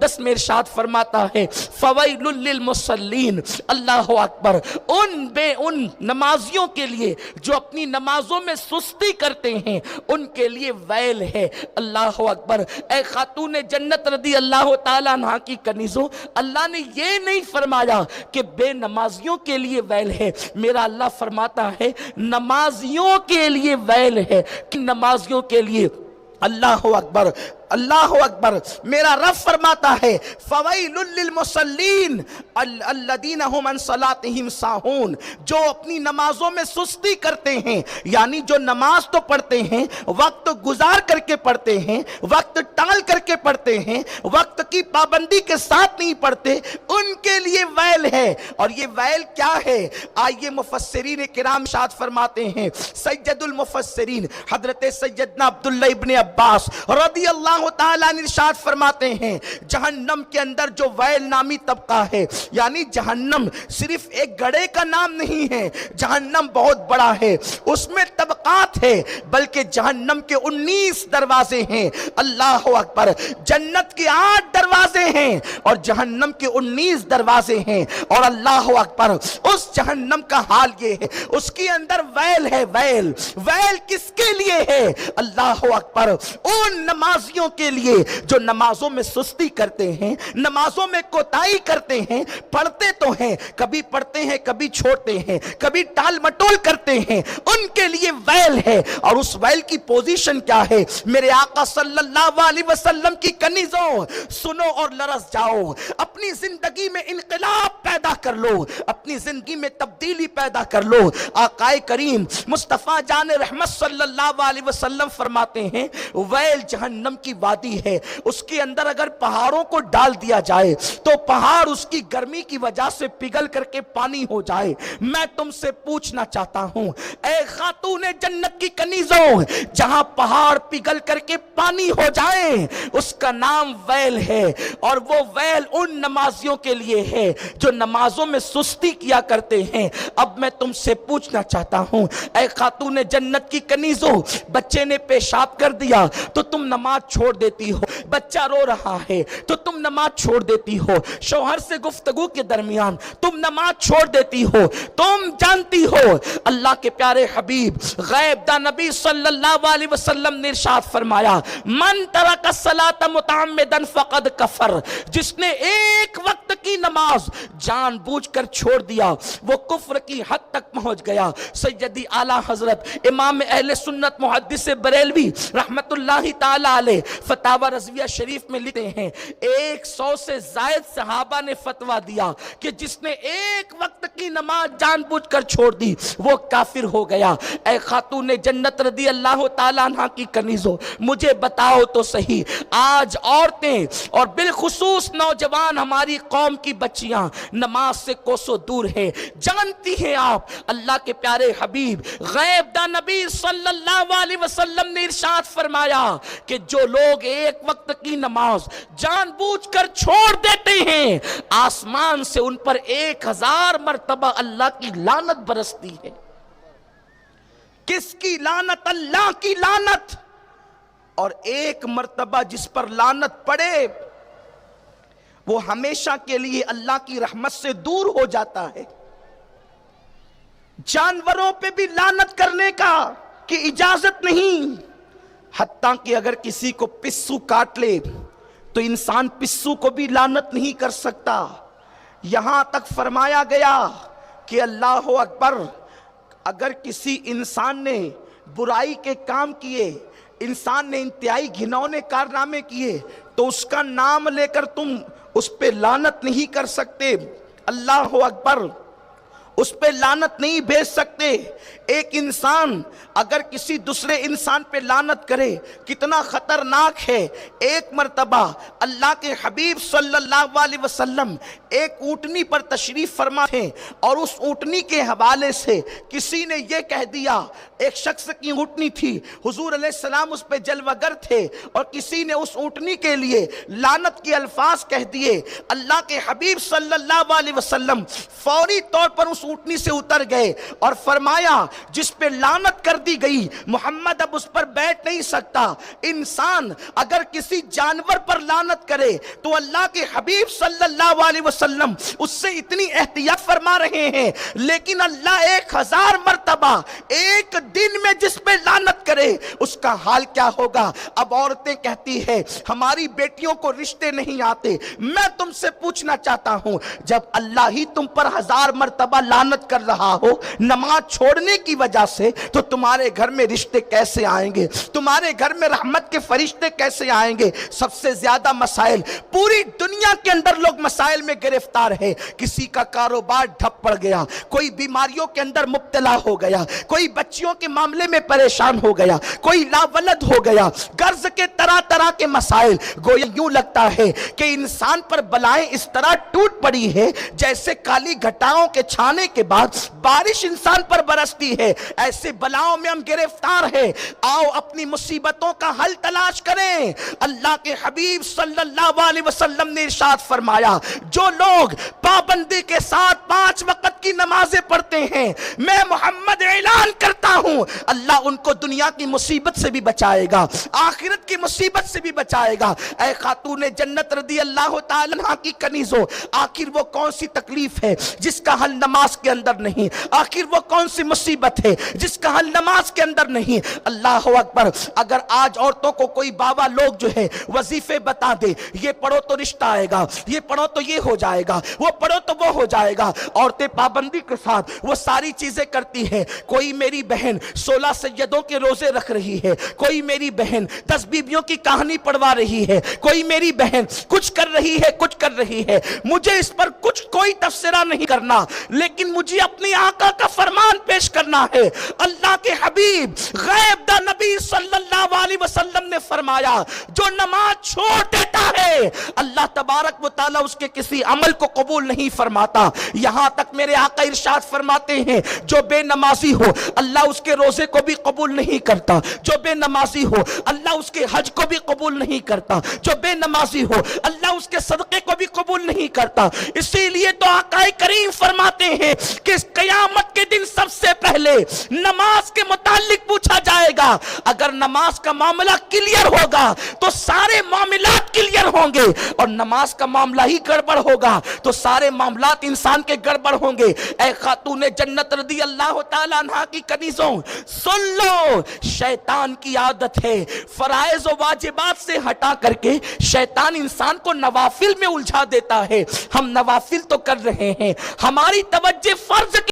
मुक़द्दस में इरशाद फरमाता है फ़वैलुल लिलमुसल्लीन, अल्लाह अकबर, उन नमाजियों के लिए जो अपनी नमाजों में सुस्ती करते हैं उनके लिए वैल है। अल्लाह अकबर। ए खातून जन्नत रदी अल्लाह ताला अन्हा की कनीज़ों, अल्लाह ने ये नहीं फरमाया कि बेनमाजियों के लिए वैल है, मेरा अल्लाह फरमाता है नमाजियों के लिए वैल है, कि नमाजियों के लिए। अल्लाह अकबर, अल्लाह अकबर। मेरा रब फरमाता है फ़वैलुल लिलमुसल्लीन अल्लज़ीना हुम अन सलातिहिम साहून, जो अपनी नमाजों में सुस्ती करते हैं, यानी जो नमाज तो पढ़ते हैं वक्त गुजार करके पढ़ते हैं, वक्त टाल करके पढ़ते हैं, वक्त की पाबंदी के साथ नहीं पढ़ते, उनके लिए वैल है। और ये वैल क्या है? आइए मुफस्सिरीन किराम इरशाद फरमाते हैं, सैयदुल मुफस्सिरीन हजरत सैयदना अब्दुल्लाह इब्न अब्बास रदियल्लाहु ताला इरशाद फरमाते हैं, जहन्नम के अंदर जो वैल नामी तबका है, यानी जहन्नम सिर्फ एक गड़े का नाम नहीं है, जहन्नम बहुत बड़ा है, उसमें तबकात है, बल्कि जहन्नम के 19 दरवाजे हैं। अल्लाह अकबर। जन्नत के 8 दरवाजे हैं और जहन्नम के 19 दरवाजे हैं। और अल्लाह अकबर, उस जहन्नम का हाल ये है, उसके अंदर वैल है। वैल, वैल किसके लिए है? अल्लाह अकबर, उन नमाजियों के लिए जो नमाजों में सुस्ती करते हैं, नमाजों में कोताही करते हैं, पढ़ते तो हैं, कभी पढ़ते हैं, कभी छोड़ते हैं, कभी टाल मटोल करते हैं, उनके लिए वैल है। और उस वैल की पोजीशन क्या है? मेरे आका सल्लल्लाहु अलैहि वसल्लम की कनीज़ों, सुनो और लरस जाओ, अपनी जिंदगी में इनकलाब पैदा कर लो, अपनी जिंदगी में तब्दीली पैदा कर लो। आकाए करीम मुस्तफ़ा जान रहमत सल्लल्लाहु अलैहि वसल्लम फरमाते हैं, वैल जहन्नम की वादी है, उसके अंदर अगर पहाड़ों को डाल दिया जाए तो पहाड़ उसकी गर्मी की वजह से पिघल करके पानी हो जाए। मैं तुमसे पूछना चाहता हूं, ए खातूने जन्नत की कनीज़ों, जहां पहाड़ पिघल करके पानी हो जाए उसका नाम वैल है। और वो वैल उन नमाजियों के लिए है जो नमाजों में सुस्ती किया करते हैं। अब मैं तुमसे पूछना चाहता हूं, ए खातूने जन्नत की कनीज़ों, बच्चे ने पेशाब कर दिया तो तुम नमाज छोड़ देती हो, बच्चा रो रहा है तो तुम नमाज छोड़ देती हो, शौहर से गुफ्तगू के दरमियान तुम नमाज छोड़ देती हो। तुम जानती हो अल्लाह के प्यारे हबीब गैब दा नबी सल्लल्लाहु अलैहि वसल्लम ने इरशाद फरमाया, मन तरका सलात मुतअम्मिदन फक़द कफर, जिसने एक वक्त की नमाज जानबूझकर छोड़ दिया वो कुफ्र की हद तक पहुंच गया। सैयदी आला हजरत इमाम अहले सुन्नत मुहद्दिस बरेलवी रहमतुल्लाहि ताला अलैह फतावा रज़विया शरीफ में लिखते हैं, 100 से ज़ायद सहाबा ने फतवा दिया कि जिसने एक वक्त की नमाज जानबूझकर छोड़ दी वो काफिर हो गया। ऐ खातून जन्नत रदी अल्लाह ताला अन्हा की कनीज़ों, मुझे बताओ तो सही, आज औरतें और बिलखुसूस नौजवान हमारी कौम की बच्चियां नमाज से कोसों दूर है। जानती हैं आप, अल्लाह के प्यारे हबीब गैब दा नबी सल्लल्लाहु अलैहि वसल्लम ने इरशाद फरमाया कि जो लोग एक वक्त की नमाज जानबूझकर छोड़ देते हैं, आसमान से उन पर 1000 मर्तबा अल्लाह की लानत बरसती है। किसकी लानत? अल्लाह की लानत। और एक मर्तबा जिस पर लानत पड़े वो हमेशा के लिए अल्लाह की रहमत से दूर हो जाता है। जानवरों पे भी लानत करने का की इजाजत नहीं, हत्ता कि अगर किसी को पिस्सू काट ले तो इंसान पिस्सू को भी लानत नहीं कर सकता। यहां तक फरमाया गया कि अल्लाह अकबर, अगर किसी इंसान ने बुराई के काम किए, इंसान ने इंतहाई घिनौने कारनामे किए, तो उसका नाम लेकर तुम उस पे लानत नहीं कर सकते। अल्लाह अकबर, उस पे लानत नहीं भेज सकते। एक इंसान अगर किसी दूसरे इंसान पे लानत करे कितना खतरनाक है। एक मर्तबा अल्लाह के हबीब सल्लल्लाहु अलैहि वसल्लम एक ऊँटनी पर तशरीफ फरमा थे और उस ऊँटनी के हवाले से किसी ने यह कह दिया, एक शख्स की ऊँटनी थी, हुजूर अलैहिस्सलाम उस पे जलवागर थे और किसी ने उस ऊँटनी के लिए लानत के अल्फाज कह दिए। अल्लाह के हबीब सल्लल्लाहु अलैहि वसल्लम फौरी तौर पर उस ऊँटनी से उतर गए और फरमाया जिस पे लानत कर दी गई मोहम्मद अब उस पर बैठ नहीं सकता। इंसान अगर किसी जानवर पर लानत करे तो अल्लाह के हबीब सल्लल्लाहु अलैहि वसल्लम उससे इतनी एहतियात फरमा रहे हैं, लेकिन अल्लाह 1000 मर्तबा एक दिन में जिस पे लानत करे उसका हाल क्या होगा। अब औरतें कहती है हमारी बेटियों को रिश्ते नहीं आते। मैं तुमसे पूछना चाहता हूं, जब अल्लाह ही तुम पर 1000 मर्तबा लानत कर रहा हो नमाज छोड़ने की वजह से, तो तुम्हारे घर में रिश्ते कैसे आएंगे, तुम्हारे घर में रहमत के फरिश्ते कैसे आएंगे। सबसे ज्यादा मसाइल पूरी दुनिया के अंदर लोग मसाइल में गिरफ्तार है। किसी का कारोबार ठप पड़ गया, कोई बीमारियों के अंदर मुब्तला हो गया, कोई बच्चियों के मामले में परेशान हो गया, कोई लावलद हो गया, कर्ज के तरह तरह के मसाइल। गोया यूं लगता है कि इंसान पर बलाएं इस तरह टूट पड़ी है जैसे काली घटाओं के छाने के बाद बारिश इंसान पर बरसती है। ऐसे बलाओं में हम गिरफ्तार हैं। आओ अपनी मुसीबतों का हल तलाश करें। अल्लाह के हबीब सल्लल्लाहु अलैहि वसल्लम ने इरशाद फरमाया, जो लोग पाबंदी के साथ 5 वक्त की नमाजें पढ़ते हैं, मैं मोहम्मद ऐलान करता हूं अल्लाह उनको दुनिया की मुसीबत से भी बचाएगा, आखिरत की मुसीबत से भी बचाएगा। ऐ खातून जन्नत रदी अल्लाह ताला अन्हा की कनीजों, आखिर वो कौन सी तकलीफ है जिसका हल नमाज के अंदर नहीं, आखिर वो कौन सी मुसीबत है जिसका हल नमाज के अंदर नहीं। अल्लाह अकबर। अगर आज औरतों को कोई बाबा लोग जो है वजीफे बता दे, ये पढ़ो तो रिश्ता आएगा, ये पढ़ो तो ये हो जाएगा, वो पढ़ो तो वो हो जाएगा, औरतें पाबंदी के साथ वो सारी चीजें करती है। कोई मेरी बहन 16 सैयदों के रोजे रख रही है, कोई मेरी बहन 10 बीबियों की कहानी पढ़वा रही है, कोई मेरी बहन कुछ कर रही है, कुछ कर रही है। मुझे इस पर कुछ कोई तफसीरा नहीं करना, लेकिन मुझे अपनी आका का फरमान पेश करना है। अल्लाह के हबीब गैब दा नबी सल्लल्लाहु अलैहि वसल्लम ने फरमाया, जो नमाज छोड़ देता है अल्लाह तबारक व तआला उसके किसी अमल को कबूल नहीं फरमाता। यहां तक मेरे आका इरशाद फरमाते हैं, जो बेनमाजी हो अल्लाह उसके रोजे को भी कबूल नहीं करता, जो बेनमाजी हो अल्लाह उसके हज को भी कबूल नहीं करता, जो बेनमाजी हो अल्लाह उसके सदक़े को भी कबूल नहीं करता। इसीलिए तो आका करीम फरमाते हैं कि क़यामत के दिन सबसे पहले नमाज के मुतालिक पूछा जाएगा। अगर नमाज का मामला क्लियर होगा तो सारे मामलात क्लियर होंगे, और नमाज का मामला ही गड़बड़ होगा तो सारे मामलात इंसान के गड़बड़ होंगे। ऐ खातून जन्नत रदी अल्लाह ताला अन्हा की कनीजों, सुन लो, शैतान की आदत है फराइज और वाजिबात से हटा करके शैतान इंसान को नवाफिल में उलझा देता है। हम नवाफिल तो कर रहे हैं, हमारी तवज्जो फर्ज